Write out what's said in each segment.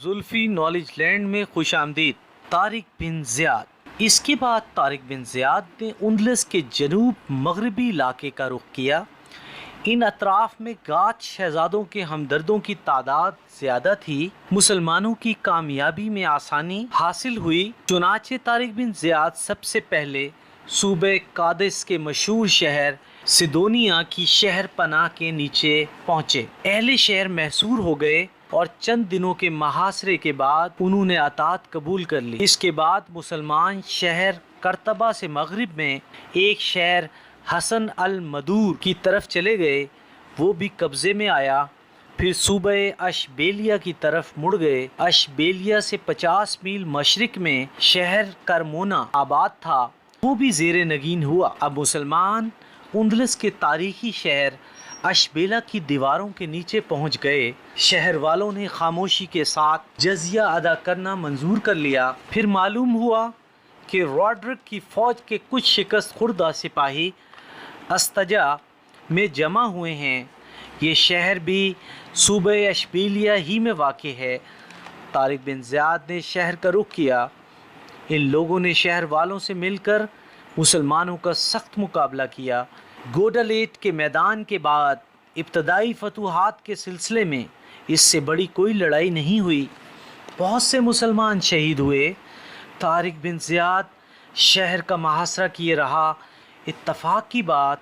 Zulfi knowledge land में खुश आमदीद। Tariq bin Ziyad. इसके बाद तारिक बिन ज़ियाद ने उंदलस के जनूब मगरबी इलाके का रुख किया। इन अतराफ में गाज शहजादों के हमदर्दों की तादाद ज़्यादा थी। मुसलमानों की कामयाबी में आसानी हासिल हुई। चुनाचे तारिक बिन ज़ियाद सबसे पहले सूबे कादिस के मशहूर शहर सिदोनिया की शहर पनाह के नीचे पहुँचे। अहले शहर महसूर हो गए और चंद दिनों के मुहासरे के बाद उन्होंने अतात कबूल कर ली। इसके बाद मुसलमान शहर करतबा से मगरिब में एक शहर हसन अल मदूर की तरफ चले गए, वो भी कब्ज़े में आया। फिर सूबे अशबेलिया की तरफ मुड़ गए। अशबेलिया से 50 मील मशरिक में शहर करमोना आबाद था, वो भी ज़ेरे नगीन हुआ। अब मुसलमान उंदलस के तारीखी शहर अशबेला की दीवारों के नीचे पहुंच गए। शहर वालों ने खामोशी के साथ जजिया अदा करना मंजूर कर लिया। फिर मालूम हुआ कि रॉड्रिक की फ़ौज के कुछ शिकस्त खुर्दा सिपाही अस्तजा में जमा हुए हैं। ये शहर भी सूबे अशबेलिया ही में वाक़ है। तारिक बिन ज़ियाद ने शहर का रुख किया। इन लोगों ने शहर वालों से मिलकर मुसलमानों का सख्त मुकाबला किया। गोडालेट के मैदान के बाद इब्तदाई फतूहात के सिलसिले में इससे बड़ी कोई लड़ाई नहीं हुई। बहुत से मुसलमान शहीद हुए। तारिक बिन ज़ियाद शहर का मुहासरा किए रहा। इत्तफाक की बात,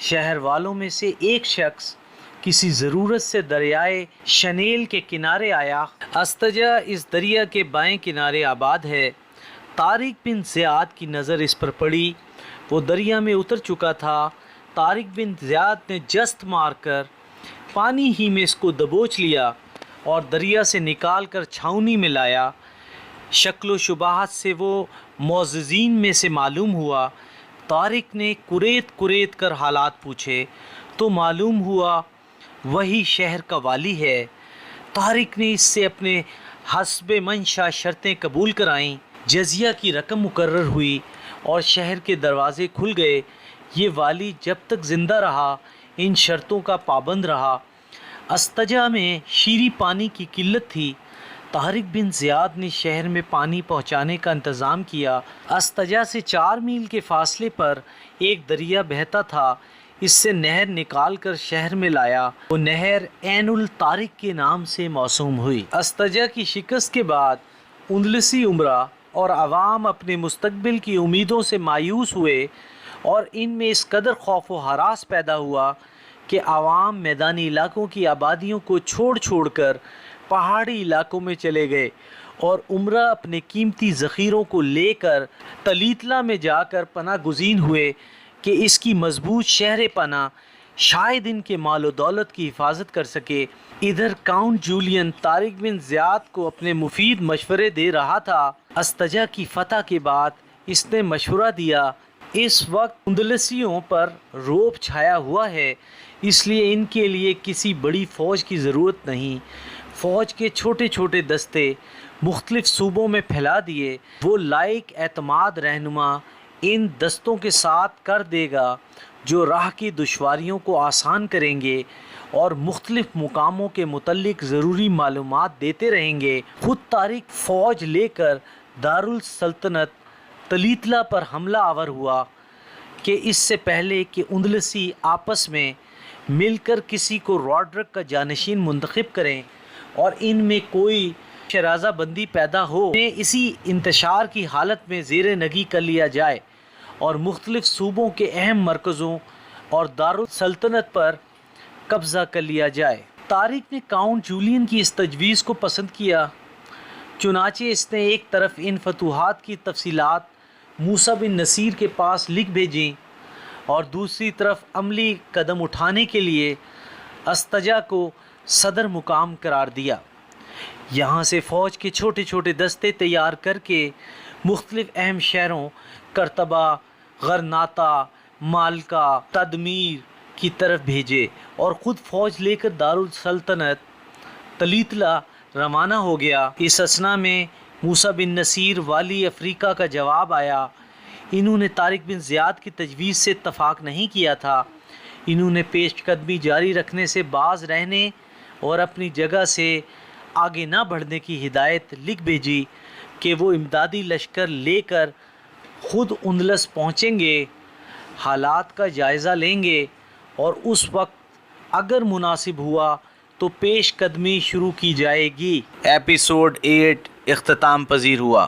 शहर वालों में से एक शख्स किसी ज़रूरत से दरियाए शनेल के किनारे आया। अस्तजा इस दरिया के बाएं किनारे आबाद है। तारिक बिन ज़ियाद की नज़र इस पर पड़ी। वो दरिया में उतर चुका था। तारिक बिन ज़ियाद ने जस्त मारकर पानी ही में इसको दबोच लिया और दरिया से निकाल कर छावनी में लाया। शक्ल शुबाहत से वो मौज़िज़ीन में से मालूम हुआ। तारिक ने कुरेद कुरेद कर हालात पूछे तो मालूम हुआ वही शहर का वाली है। तारिक ने इससे अपने हस्बे मंशा शर्तें कबूल कराईं। जजिया की रकम मुकर्रर हुई और शहर के दरवाज़े खुल गए। ये वाली जब तक ज़िंदा रहा इन शर्तों का पाबंद रहा। अस्तजा में शीरी पानी की किल्लत थी। तारिक बिन ज़ियाद ने शहर में पानी पहुंचाने का इंतज़ाम किया। अस्तजा से 4 मील के फासले पर एक दरिया बहता था। इससे नहर निकाल कर शहर में लाया। वो नहर ऐनुल तारिक के नाम से मौसूम हुई। अस्तजा की शिकस्त के बाद उंदलसी उमरा और अवाम अपने मुस्तकबिल की उम्मीदों से मायूस हुए और इनमें इस कदर खौफ व हरास पैदा हुआ कि आवाम मैदानी इलाकों की आबादियों को छोड़ छोड़ कर पहाड़ी इलाकों में चले गए और उमरा अपने कीमती ज़ख़ीरों को लेकर तलीतला में जाकर पनाह गुज़ीन हुए कि इसकी मजबूत शहर पनाह शायद इनके माल व दौलत की हिफाजत कर सके। इधर count Julian Tariq bin Ziyad को अपने मुफीद मशवरे दे रहा था। अस्तजा की फ़तह के बाद इसने मशवरा दिया, इस वक्त उंदलसियों पर रोब छाया हुआ है, इसलिए इनके लिए किसी बड़ी फ़ौज की ज़रूरत नहीं। फ़ौज के छोटे छोटे दस्ते मुख्तलिफ़ सूबों में फैला दिए। वो लायक एतमाद रहनुमा इन दस्तों के साथ कर देगा जो राह की दुश्वारियों को आसान करेंगे और मुख्तलिफ़ मुकामों के मुतल्लिक़ ज़रूरी मालूमात देते रहेंगे। ख़ुद तारिक फ़ौज लेकर दारुल सल्तनत तलीतला पर हमला आवर हुआ कि इससे पहले कि उंदलसी आपस में मिलकर किसी को रॉड्रिक का जानशीन मुंतखब करें और इनमें कोई शराज़ा बंदी पैदा हो, इसी इंतशार की हालत में ज़ेरे नगी कर लिया जाए और मुख्तलिफ़ सूबों के अहम मरकज़ों और दारुल सल्तनत पर कब्ज़ा कर लिया जाए। तारिक ने काउंट जूलियन की इस तजवीज़ को पसंद किया। चुनाचे इसने एक तरफ इन फतूहात की तफसीलात मूसा बिन नसीर के पास लिख भेजी और दूसरी तरफ अमली कदम उठाने के लिए अस्तजा को सदर मुकाम करार दिया। यहाँ से फ़ौज के छोटे छोटे दस्ते तैयार करके मुख्तलिफ़ अहम शहरों करतबा, गरनाता, मालका, तदमीर की तरफ भेजे और ख़ुद फ़ौज लेकर दारुल सल्तनत तलीतला रवाना हो गया। इस असना में मूसा बिन नसीर वाली अफ्रीका का जवाब आया। इन्होंने तारिक बिन ज़ियाद की तजवीज़ से इत्तफ़ाक़ नहीं किया था। इन्होंने पेशकदमी जारी रखने से बाज रहने और अपनी जगह से آگے نہ بڑھنے کی ہدایت لکھ بھیجی کہ وہ امدادی لشکر لے کر خود اندلس پہنچیں گے، حالات کا جائزہ لیں گے اور اس وقت اگر مناسب ہوا تو پیش قدمی شروع کی جائے گی۔ ایپیسوڈ 8 اختتام پذیر ہوا۔